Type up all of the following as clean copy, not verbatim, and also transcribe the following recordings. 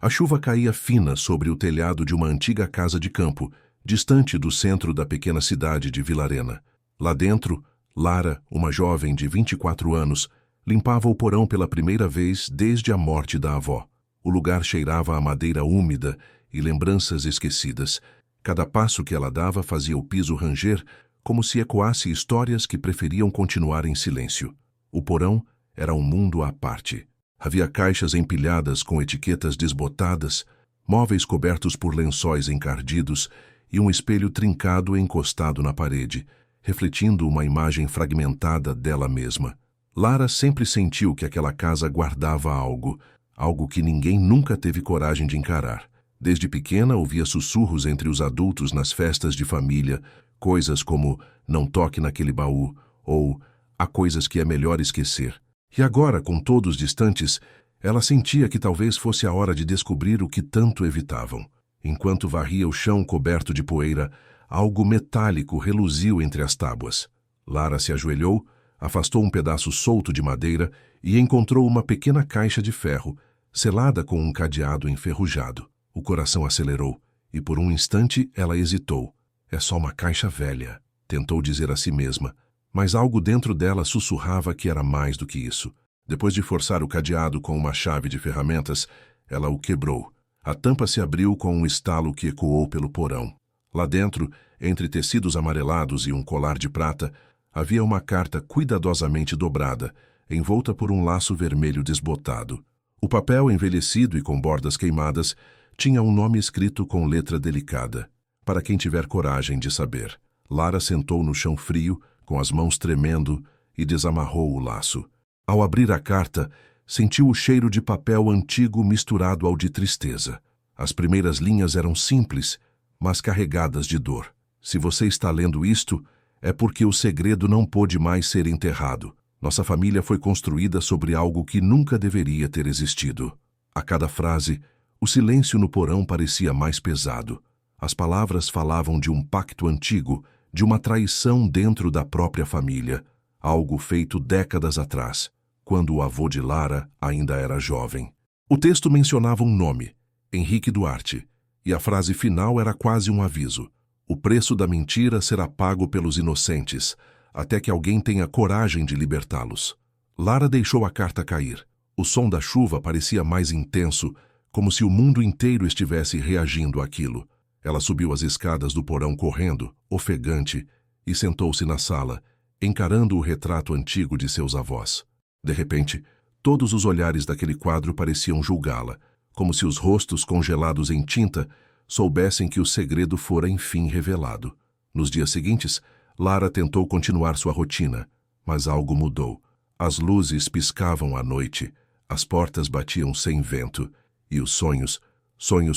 A chuva caía fina sobre o telhado de uma antiga casa de campo, distante do centro da pequena cidade de Vilarena. Lá dentro, Lara, uma jovem de 24 anos, limpava o porão pela primeira vez desde a morte da avó. O lugar cheirava a madeira úmida e lembranças esquecidas. Cada passo que ela dava fazia o piso ranger, como se ecoasse histórias que preferiam continuar em silêncio. O porão era um mundo à parte. Havia caixas empilhadas com etiquetas desbotadas, móveis cobertos por lençóis encardidos e um espelho trincado encostado na parede, refletindo uma imagem fragmentada dela mesma. Lara sempre sentiu que aquela casa guardava algo, algo que ninguém nunca teve coragem de encarar. Desde pequena ouvia sussurros entre os adultos nas festas de família, coisas como "não toque naquele baú" ou "há coisas que é melhor esquecer". E agora, com todos distantes, ela sentia que talvez fosse a hora de descobrir o que tanto evitavam. Enquanto varria o chão coberto de poeira, algo metálico reluziu entre as tábuas. Lara se ajoelhou, afastou um pedaço solto de madeira e encontrou uma pequena caixa de ferro, selada com um cadeado enferrujado. O coração acelerou, e por um instante ela hesitou. É só uma caixa velha, tentou dizer a si mesma, mas algo dentro dela sussurrava que era mais do que isso. Depois de forçar o cadeado com uma chave de ferramentas, ela o quebrou. A tampa se abriu com um estalo que ecoou pelo porão. Lá dentro, entre tecidos amarelados e um colar de prata, havia uma carta cuidadosamente dobrada, envolta por um laço vermelho desbotado. O papel, envelhecido e com bordas queimadas, tinha um nome escrito com letra delicada. Para quem tiver coragem de saber. Lara sentou no chão frio, com as mãos tremendo, e desamarrou o laço. Ao abrir a carta, sentiu o cheiro de papel antigo misturado ao de tristeza. As primeiras linhas eram simples, mas carregadas de dor. Se você está lendo isto, é porque o segredo não pôde mais ser enterrado. Nossa família foi construída sobre algo que nunca deveria ter existido. A cada frase, o silêncio no porão parecia mais pesado. As palavras falavam de um pacto antigo, de uma traição dentro da própria família, algo feito décadas atrás, quando o avô de Lara ainda era jovem. O texto mencionava um nome, Henrique Duarte, e a frase final era quase um aviso. O preço da mentira será pago pelos inocentes, até que alguém tenha coragem de libertá-los. Lara deixou a carta cair. O som da chuva parecia mais intenso, como se o mundo inteiro estivesse reagindo àquilo. Ela subiu as escadas do porão correndo, ofegante, e sentou-se na sala, encarando o retrato antigo de seus avós. De repente, todos os olhares daquele quadro pareciam julgá-la, como se os rostos congelados em tinta soubessem que o segredo fora enfim revelado. Nos dias seguintes, Lara tentou continuar sua rotina, mas algo mudou. As luzes piscavam à noite, as portas batiam sem vento, e os sonhos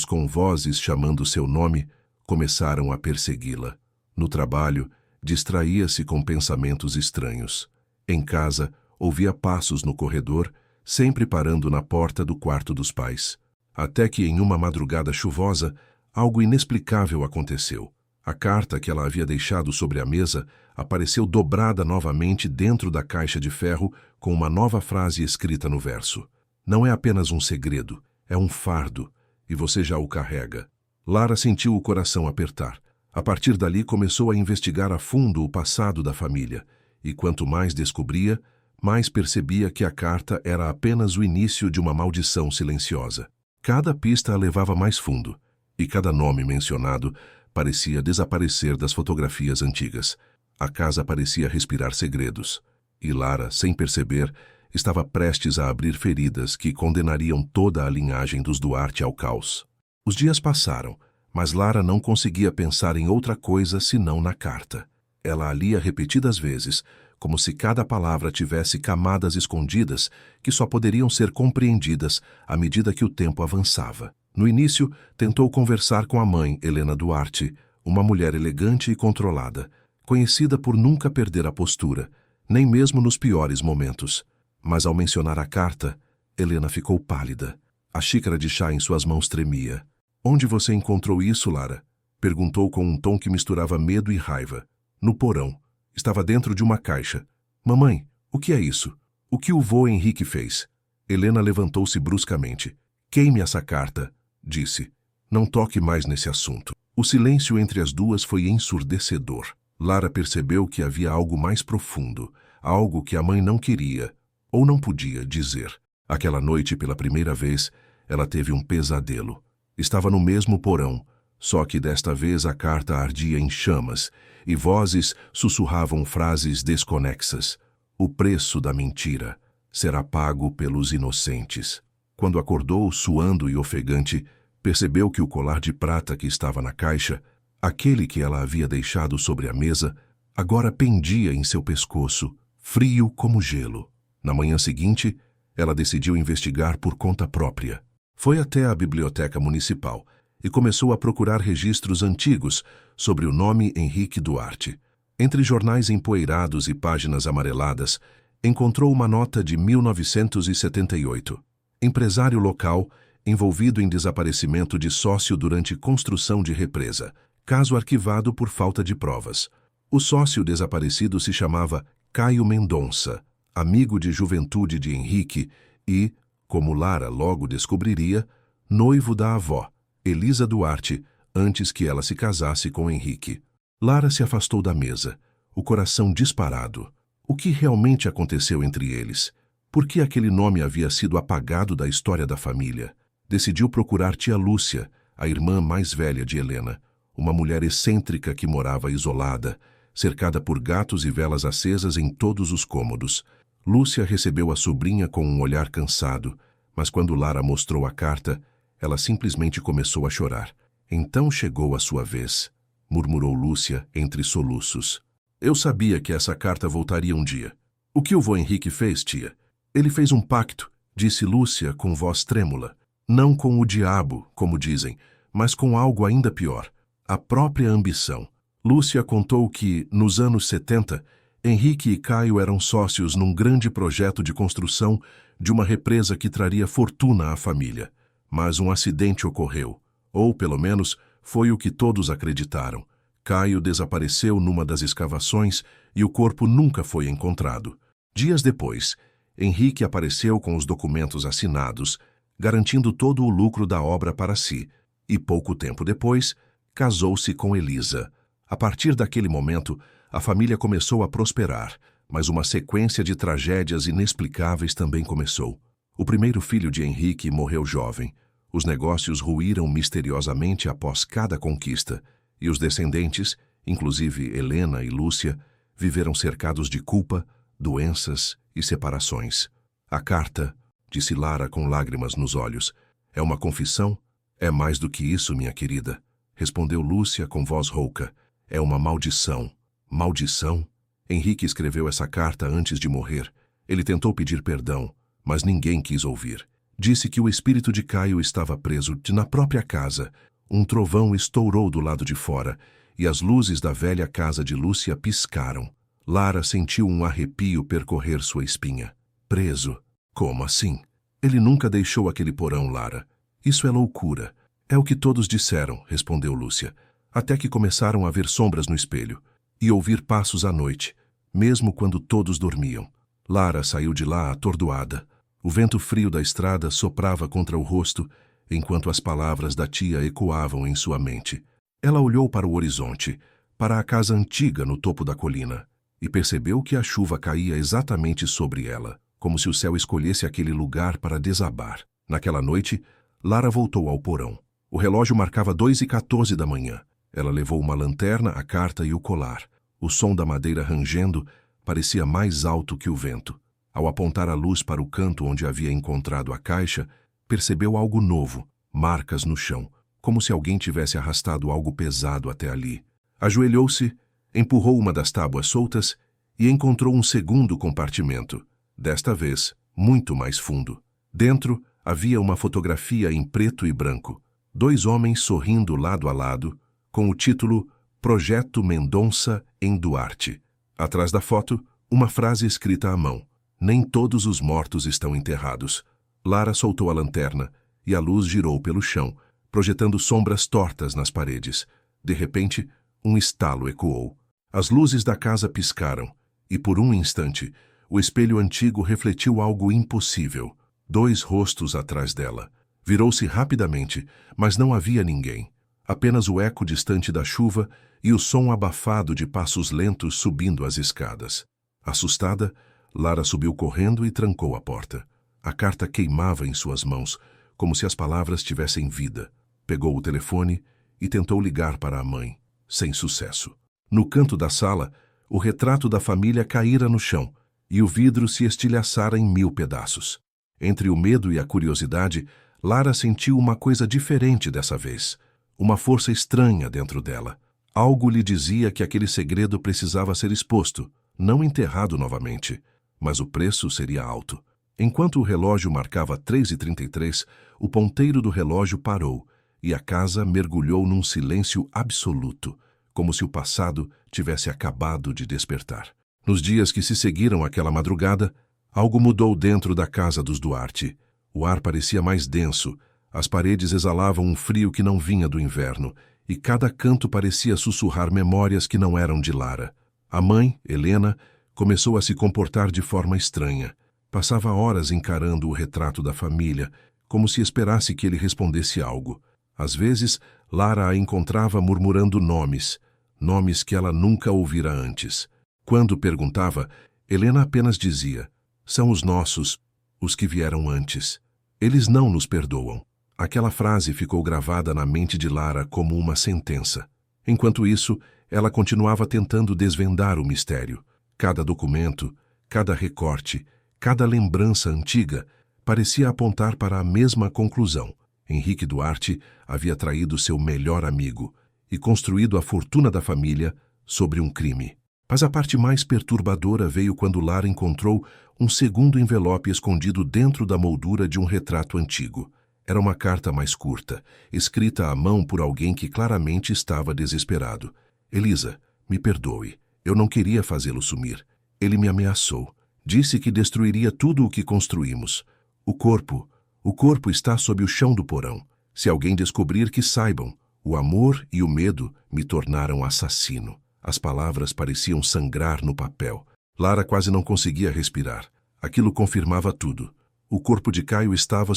com vozes chamando seu nome, começaram a persegui-la. No trabalho, distraía-se com pensamentos estranhos. Em casa, ouvia passos no corredor, sempre parando na porta do quarto dos pais. Até que, em uma madrugada chuvosa, algo inexplicável aconteceu. A carta que ela havia deixado sobre a mesa apareceu dobrada novamente dentro da caixa de ferro com uma nova frase escrita no verso. Não é apenas um segredo, é um fardo, e você já o carrega. Lara sentiu o coração apertar. A partir dali começou a investigar a fundo o passado da família, e quanto mais descobria, mais percebia que a carta era apenas o início de uma maldição silenciosa. Cada pista a levava mais fundo, e cada nome mencionado parecia desaparecer das fotografias antigas. A casa parecia respirar segredos, e Lara, sem perceber, estava prestes a abrir feridas que condenariam toda a linhagem dos Duarte ao caos. Os dias passaram, mas Lara não conseguia pensar em outra coisa senão na carta. Ela a lia repetidas vezes, como se cada palavra tivesse camadas escondidas que só poderiam ser compreendidas à medida que o tempo avançava. No início, tentou conversar com a mãe, Helena Duarte, uma mulher elegante e controlada, conhecida por nunca perder a postura, nem mesmo nos piores momentos. Mas ao mencionar a carta, Helena ficou pálida. A xícara de chá em suas mãos tremia. "Onde você encontrou isso, Lara?" Perguntou com um tom que misturava medo e raiva. "No porão. Estava dentro de uma caixa." "Mamãe, o que é isso? O que o vô Henrique fez?" Helena levantou-se bruscamente. "Queime essa carta. disse. Não toque mais nesse assunto. O silêncio entre as duas foi ensurdecedor. Lara percebeu que havia algo mais profundo, algo que a mãe não queria ou não podia dizer. Aquela noite, pela primeira vez, ela teve um pesadelo. Estava no mesmo porão, só que desta vez a carta ardia em chamas e vozes sussurravam frases desconexas. O preço da mentira será pago pelos inocentes. Quando acordou, suando e ofegante, percebeu que o colar de prata que estava na caixa, aquele que ela havia deixado sobre a mesa, agora pendia em seu pescoço, frio como gelo. Na manhã seguinte, ela decidiu investigar por conta própria. Foi até a biblioteca municipal e começou a procurar registros antigos sobre o nome Henrique Duarte. Entre jornais empoeirados e páginas amareladas, encontrou uma nota de 1978. Empresário local envolvido em desaparecimento de sócio durante construção de represa. Caso arquivado por falta de provas. O sócio desaparecido se chamava Caio Mendonça, amigo de juventude de Henrique e, como Lara logo descobriria, noivo da avó, Elisa Duarte, antes que ela se casasse com Henrique. Lara se afastou da mesa, o coração disparado. O que realmente aconteceu entre eles? Por que aquele nome havia sido apagado da história da família? Decidiu procurar tia Lúcia, a irmã mais velha de Helena, uma mulher excêntrica que morava isolada, cercada por gatos e velas acesas em todos os cômodos. Lúcia recebeu a sobrinha com um olhar cansado, mas quando Lara mostrou a carta, ela simplesmente começou a chorar. Então chegou a sua vez, murmurou Lúcia entre soluços. Eu sabia que essa carta voltaria um dia. O que o vô Henrique fez, tia? Ele fez um pacto, disse Lúcia com voz trêmula. Não com o diabo, como dizem, mas com algo ainda pior, a própria ambição. Lúcia contou que, nos anos 70, Henrique e Caio eram sócios num grande projeto de construção de uma represa que traria fortuna à família. Mas um acidente ocorreu, ou pelo menos foi o que todos acreditaram. Caio desapareceu numa das escavações e o corpo nunca foi encontrado. Dias depois, Henrique apareceu com os documentos assinados, garantindo todo o lucro da obra para si, e pouco tempo depois, casou-se com Elisa. A partir daquele momento, a família começou a prosperar, mas uma sequência de tragédias inexplicáveis também começou. O primeiro filho de Henrique morreu jovem, os negócios ruíram misteriosamente após cada conquista, e os descendentes, inclusive Helena e Lúcia, viveram cercados de culpa, doenças e separações. A carta, disse Lara com lágrimas nos olhos, é uma confissão? É mais do que isso, minha querida, respondeu Lúcia com voz rouca. É uma maldição. Maldição? Henrique escreveu essa carta antes de morrer. Ele tentou pedir perdão, mas ninguém quis ouvir. Disse que o espírito de Caio estava preso na própria casa. Um trovão estourou do lado de fora e as luzes da velha casa de Lúcia piscaram. Lara sentiu um arrepio percorrer sua espinha. Preso? Como assim? Ele nunca deixou aquele porão, Lara. Isso é loucura. É o que todos disseram, respondeu Lúcia, até que começaram a ver sombras no espelho e ouvir passos à noite, mesmo quando todos dormiam. Lara saiu de lá atordoada. O vento frio da estrada soprava contra o rosto, enquanto as palavras da tia ecoavam em sua mente. Ela olhou para o horizonte, para a casa antiga no topo da colina, e percebeu que a chuva caía exatamente sobre ela, como se o céu escolhesse aquele lugar para desabar. Naquela noite, Lara voltou ao porão. O relógio marcava 2h14 da manhã. Ela levou uma lanterna, a carta e o colar. O som da madeira rangendo parecia mais alto que o vento. Ao apontar a luz para o canto onde havia encontrado a caixa, percebeu algo novo, marcas no chão, como se alguém tivesse arrastado algo pesado até ali. Ajoelhou-se, empurrou uma das tábuas soltas e encontrou um segundo compartimento, desta vez muito mais fundo. Dentro havia uma fotografia em preto e branco, 2 homens sorrindo lado a lado, com o título Projeto Mendonça em Duarte. Atrás da foto, uma frase escrita à mão. Nem todos os mortos estão enterrados. Lara soltou a lanterna e a luz girou pelo chão, projetando sombras tortas nas paredes. De repente, um estalo ecoou. As luzes da casa piscaram e, por um instante, o espelho antigo refletiu algo impossível. 2 rostos atrás dela, Virou-se rapidamente, mas não havia ninguém. Apenas o eco distante da chuva e o som abafado de passos lentos subindo as escadas. Assustada, Lara subiu correndo e trancou a porta. A carta queimava em suas mãos, como se as palavras tivessem vida. Pegou o telefone e tentou ligar para a mãe, sem sucesso. No canto da sala, o retrato da família caíra no chão e o vidro se estilhaçara em 1000 pedaços. Entre o medo e a curiosidade, Lara sentiu uma coisa diferente dessa vez. Uma força estranha dentro dela. Algo lhe dizia que aquele segredo precisava ser exposto, não enterrado novamente. Mas o preço seria alto. Enquanto o relógio marcava 3h33, o ponteiro do relógio parou e a casa mergulhou num silêncio absoluto, como se o passado tivesse acabado de despertar. Nos dias que se seguiram àquela madrugada, algo mudou dentro da casa dos Duarte. O ar parecia mais denso, as paredes exalavam um frio que não vinha do inverno, e cada canto parecia sussurrar memórias que não eram de Lara. A mãe, Helena, começou a se comportar de forma estranha. Passava horas encarando o retrato da família, como se esperasse que ele respondesse algo. Às vezes, Lara a encontrava murmurando nomes que ela nunca ouvira antes. Quando perguntava, Helena apenas dizia: "São os nossos, os que vieram antes. Eles não nos perdoam." Aquela frase ficou gravada na mente de Lara como uma sentença. Enquanto isso, ela continuava tentando desvendar o mistério. Cada documento, cada recorte, cada lembrança antiga parecia apontar para a mesma conclusão. Henrique Duarte havia traído seu melhor amigo e construído a fortuna da família sobre um crime. Mas a parte mais perturbadora veio quando Lara encontrou um segundo envelope escondido dentro da moldura de um retrato antigo. Era uma carta mais curta, escrita à mão por alguém que claramente estava desesperado. "Elisa, me perdoe. Eu não queria fazê-lo sumir. Ele me ameaçou. Disse que destruiria tudo o que construímos. O corpo está sob o chão do porão. Se alguém descobrir, que saibam. O amor e o medo me tornaram assassino." As palavras pareciam sangrar no papel. Lara quase não conseguia respirar. Aquilo confirmava tudo. O corpo de Caio estava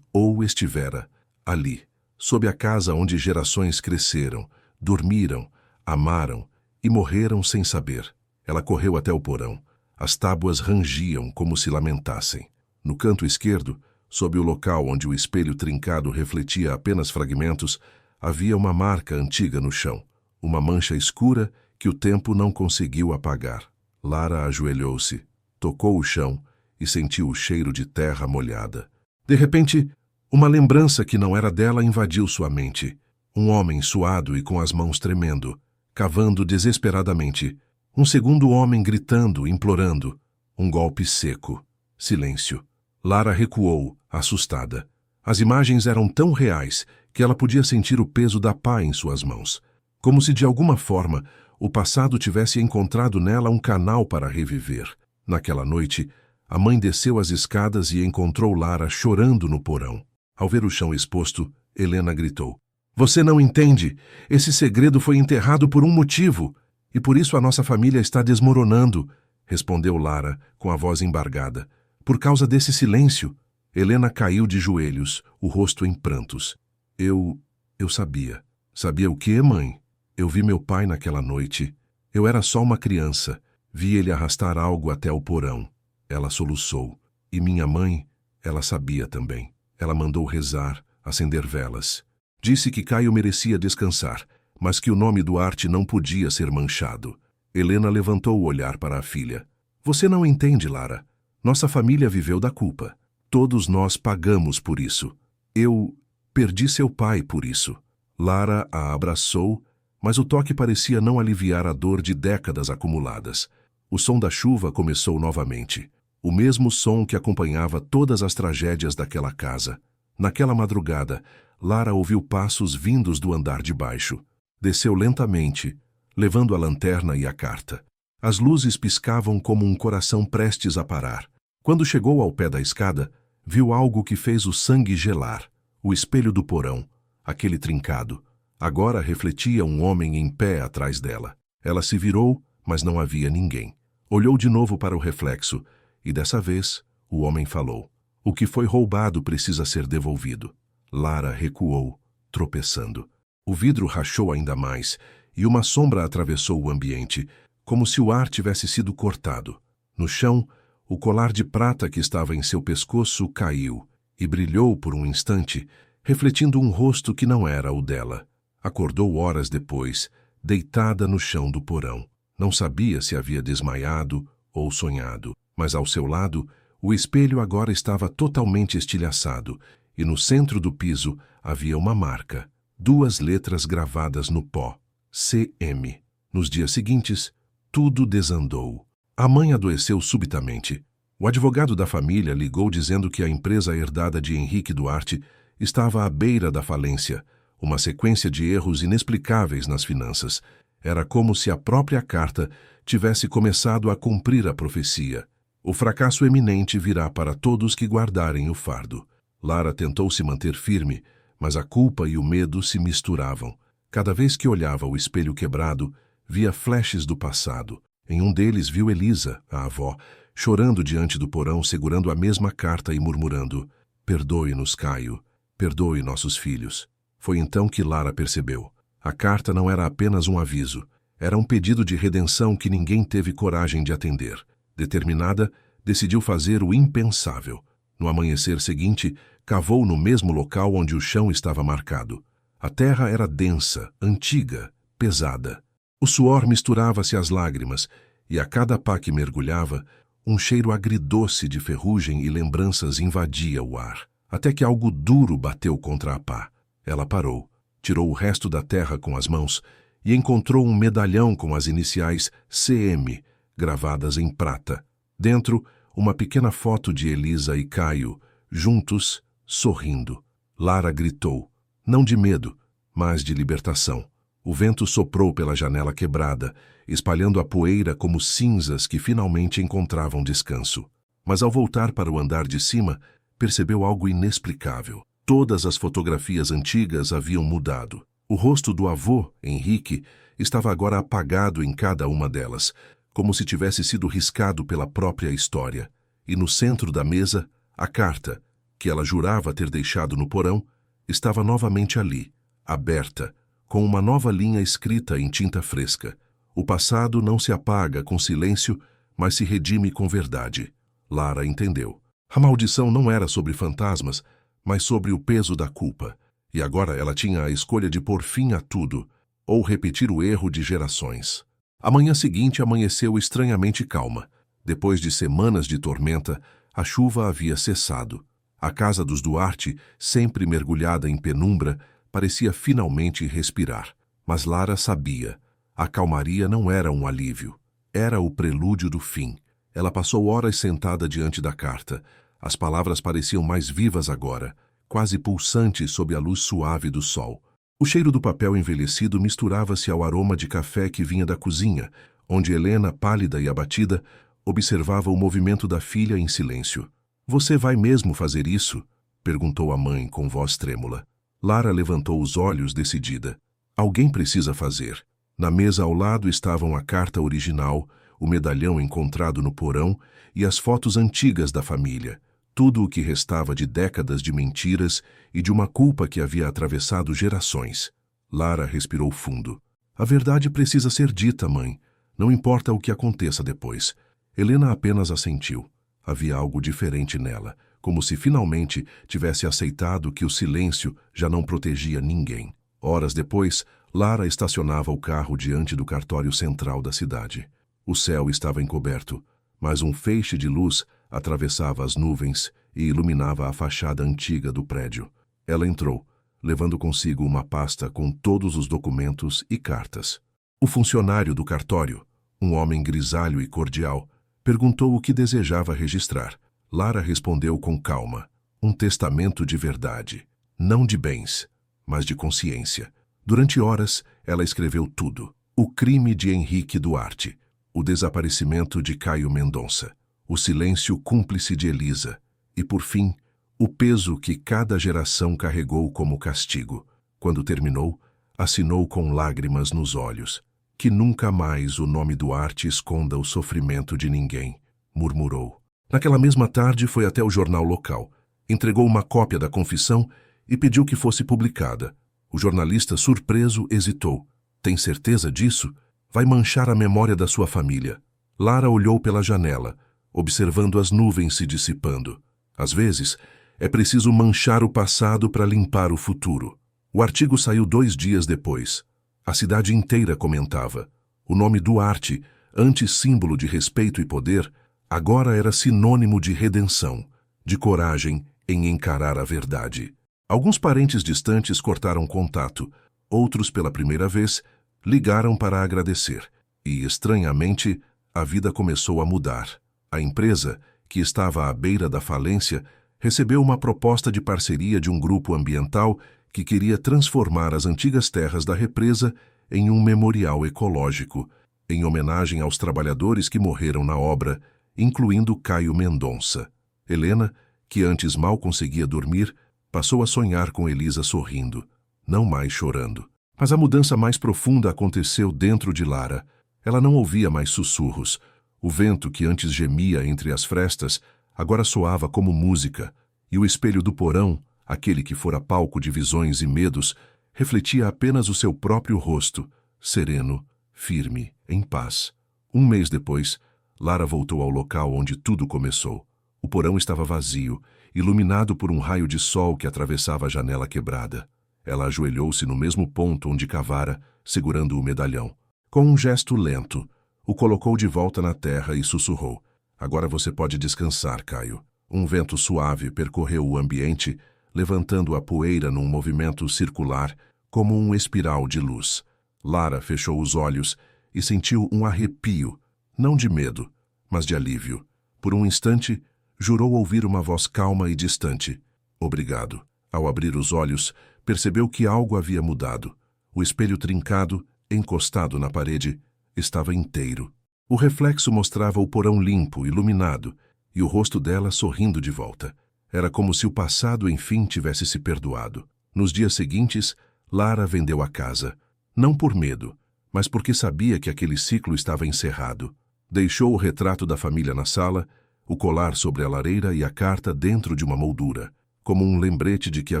ou estivera ali, sob a casa onde gerações cresceram, dormiram, amaram e morreram sem saber. Ela correu até o porão. As tábuas rangiam como se lamentassem. No canto esquerdo, sob o local onde o espelho trincado refletia apenas fragmentos, havia uma marca antiga no chão. Uma mancha escura que o tempo não conseguiu apagar. Lara ajoelhou-se, tocou o chão e sentiu o cheiro de terra molhada. De repente, uma lembrança que não era dela invadiu sua mente. Um homem suado e com as mãos tremendo, cavando desesperadamente. Um segundo homem gritando, implorando. Um golpe seco. Silêncio. Lara recuou, assustada. As imagens eram tão reais que ela podia sentir o peso da pá em suas mãos. Como se de alguma forma o passado tivesse encontrado nela um canal para reviver. Naquela noite, a mãe desceu as escadas e encontrou Lara chorando no porão. Ao ver o chão exposto, Helena gritou: "Você não entende! Esse segredo foi enterrado por um motivo, e por isso a nossa família está desmoronando", respondeu Lara, com a voz embargada. "Por causa desse silêncio." Helena caiu de joelhos, o rosto em prantos. Eu sabia." "Sabia o quê, mãe?" "Eu vi meu pai naquela noite. Eu era só uma criança. Vi ele arrastar algo até o porão." Ela soluçou. "E minha mãe, ela sabia também. Ela mandou rezar, acender velas. Disse que Caio merecia descansar, mas que o nome Duarte não podia ser manchado." Helena levantou o olhar para a filha. "Você não entende, Lara. Nossa família viveu da culpa. Todos nós pagamos por isso. Eu perdi seu pai por isso." Lara a abraçou, mas o toque parecia não aliviar a dor de décadas acumuladas. O som da chuva começou novamente. O mesmo som que acompanhava todas as tragédias daquela casa. Naquela madrugada, Lara ouviu passos vindos do andar de baixo. Desceu lentamente, levando a lanterna e a carta. As luzes piscavam como um coração prestes a parar. Quando chegou ao pé da escada, viu algo que fez o sangue gelar. O espelho do porão, aquele trincado. Agora refletia um homem em pé atrás dela. Ela se virou, mas não havia ninguém. Olhou de novo para o reflexo, e dessa vez o homem falou. O que foi roubado precisa ser devolvido. Lara recuou, tropeçando. O vidro rachou ainda mais e uma sombra atravessou o ambiente, como se o ar tivesse sido cortado. No chão, o colar de prata que estava em seu pescoço caiu e brilhou por um instante, refletindo um rosto que não era o dela. Acordou horas depois, deitada no chão do porão. Não sabia se havia desmaiado ou sonhado, mas ao seu lado, o espelho agora estava totalmente estilhaçado e no centro do piso havia uma marca, 2 letras gravadas no pó, CM. Nos dias seguintes, tudo desandou. A mãe adoeceu subitamente. O advogado da família ligou dizendo que a empresa herdada de Henrique Duarte estava à beira da falência, uma sequência de erros inexplicáveis nas finanças. Era como se a própria carta tivesse começado a cumprir a profecia. O fracasso eminente virá para todos que guardarem o fardo. Lara tentou se manter firme, mas a culpa e o medo se misturavam. Cada vez que olhava o espelho quebrado, via flashes do passado. Em um deles viu Elisa, a avó, chorando diante do porão, segurando a mesma carta e murmurando: "Perdoe-nos, Caio. Perdoe nossos filhos." Foi então que Lara percebeu. A carta não era apenas um aviso. Era um pedido de redenção que ninguém teve coragem de atender. Determinada, decidiu fazer o impensável. No amanhecer seguinte, cavou no mesmo local onde o chão estava marcado. A terra era densa, antiga, pesada. O suor misturava-se às lágrimas, e a cada pá que mergulhava, um cheiro agridoce de ferrugem e lembranças invadia o ar, até que algo duro bateu contra a pá. Ela parou, tirou o resto da terra com as mãos e encontrou um medalhão com as iniciais CM, gravadas em prata. Dentro, uma pequena foto de Elisa e Caio, juntos, sorrindo. Lara gritou, não de medo, mas de libertação. O vento soprou pela janela quebrada, espalhando a poeira como cinzas que finalmente encontravam descanso. Mas ao voltar para o andar de cima, percebeu algo inexplicável. Todas as fotografias antigas haviam mudado. O rosto do avô, Henrique, estava agora apagado em cada uma delas, como se tivesse sido riscado pela própria história. E no centro da mesa, a carta, que ela jurava ter deixado no porão, estava novamente ali, aberta, com uma nova linha escrita em tinta fresca. O passado não se apaga com silêncio, mas se redime com verdade. Lara entendeu. A maldição não era sobre fantasmas, mas sobre o peso da culpa. E agora ela tinha a escolha de pôr fim a tudo, ou repetir o erro de gerações. A manhã seguinte amanheceu estranhamente calma. Depois de semanas de tormenta, a chuva havia cessado. A casa dos Duarte, sempre mergulhada em penumbra, parecia finalmente respirar. Mas Lara sabia. A calmaria não era um alívio. Era o prelúdio do fim. Ela passou horas sentada diante da carta. As palavras pareciam mais vivas agora, quase pulsantes sob a luz suave do sol. O cheiro do papel envelhecido misturava-se ao aroma de café que vinha da cozinha, onde Helena, pálida e abatida, observava o movimento da filha em silêncio. "Você vai mesmo fazer isso?" perguntou a mãe com voz trêmula. Lara levantou os olhos decidida. Alguém precisa fazer. Na mesa ao lado estavam a carta original, o medalhão encontrado no porão e as fotos antigas da família. Tudo o que restava de décadas de mentiras e de uma culpa que havia atravessado gerações. Lara respirou fundo. "A verdade precisa ser dita, mãe. Não importa o que aconteça depois." Helena apenas assentiu. Havia algo diferente nela, como se finalmente tivesse aceitado que o silêncio já não protegia ninguém. Horas depois, Lara estacionava o carro diante do cartório central da cidade. O céu estava encoberto, mas um feixe de luz atravessava as nuvens e iluminava a fachada antiga do prédio. Ela entrou, levando consigo uma pasta com todos os documentos e cartas. O funcionário do cartório, um homem grisalho e cordial, perguntou o que desejava registrar. Lara respondeu com calma: "Um testamento de verdade, não de bens, mas de consciência." Durante horas, ela escreveu tudo. O crime de Henrique Duarte, o desaparecimento de Caio Mendonça, o silêncio cúmplice de Elisa e, por fim, o peso que cada geração carregou como castigo. Quando terminou, assinou com lágrimas nos olhos. "Que nunca mais o nome Duarte esconda o sofrimento de ninguém", murmurou. Naquela mesma tarde foi até o jornal local. Entregou uma cópia da confissão e pediu que fosse publicada. O jornalista, surpreso, hesitou. Tem certeza disso? Vai manchar a memória da sua família. Lara olhou pela janela, observando as nuvens se dissipando. Às vezes, é preciso manchar o passado para limpar o futuro. O artigo saiu 2 dias depois. A cidade inteira comentava. O nome Duarte, antes símbolo de respeito e poder, agora era sinônimo de redenção, de coragem em encarar a verdade. Alguns parentes distantes cortaram contato, outros, pela primeira vez, ligaram para agradecer. E, estranhamente, a vida começou a mudar. A empresa, que estava à beira da falência, recebeu uma proposta de parceria de um grupo ambiental que queria transformar as antigas terras da represa em um memorial ecológico, em homenagem aos trabalhadores que morreram na obra, incluindo Caio Mendonça. Helena, que antes mal conseguia dormir, passou a sonhar com Elisa sorrindo, não mais chorando. Mas a mudança mais profunda aconteceu dentro de Lara. Ela não ouvia mais sussurros. O vento que antes gemia entre as frestas agora soava como música, e o espelho do porão, aquele que fora palco de visões e medos, refletia apenas o seu próprio rosto, sereno, firme, em paz. 1 mês depois, Lara voltou ao local onde tudo começou. O porão estava vazio, iluminado por um raio de sol que atravessava a janela quebrada. Ela ajoelhou-se no mesmo ponto onde cavara, segurando o medalhão. Com um gesto lento, o colocou de volta na terra e sussurrou. Agora você pode descansar, Caio. Um vento suave percorreu o ambiente, levantando a poeira num movimento circular, como um espiral de luz. Lara fechou os olhos e sentiu um arrepio, não de medo, mas de alívio. Por um instante, jurou ouvir uma voz calma e distante. Obrigado. Ao abrir os olhos, percebeu que algo havia mudado. O espelho trincado, encostado na parede, estava inteiro. O reflexo mostrava o porão limpo, iluminado, e o rosto dela sorrindo de volta. Era como se o passado, enfim, tivesse se perdoado. Nos dias seguintes, Lara vendeu a casa. Não por medo, mas porque sabia que aquele ciclo estava encerrado. Deixou o retrato da família na sala, o colar sobre a lareira e a carta dentro de uma moldura, como um lembrete de que a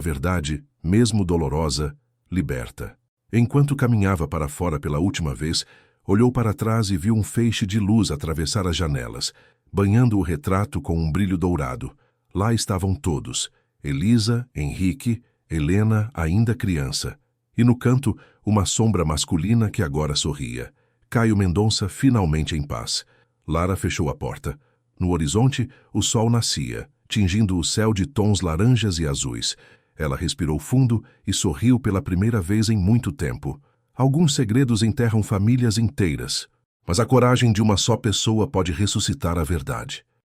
verdade, mesmo dolorosa, liberta. Enquanto caminhava para fora pela última vez, olhou para trás e viu um feixe de luz atravessar as janelas, banhando o retrato com um brilho dourado. Lá estavam todos: Elisa, Henrique, Helena, ainda criança. E no canto, uma sombra masculina que agora sorria. Caio Mendonça finalmente em paz. Lara fechou a porta. No horizonte, o sol nascia, tingindo o céu de tons laranjas e azuis. Ela respirou fundo e sorriu pela primeira vez em muito tempo. Alguns segredos enterram famílias inteiras, mas a coragem de uma só pessoa pode ressuscitar a verdade.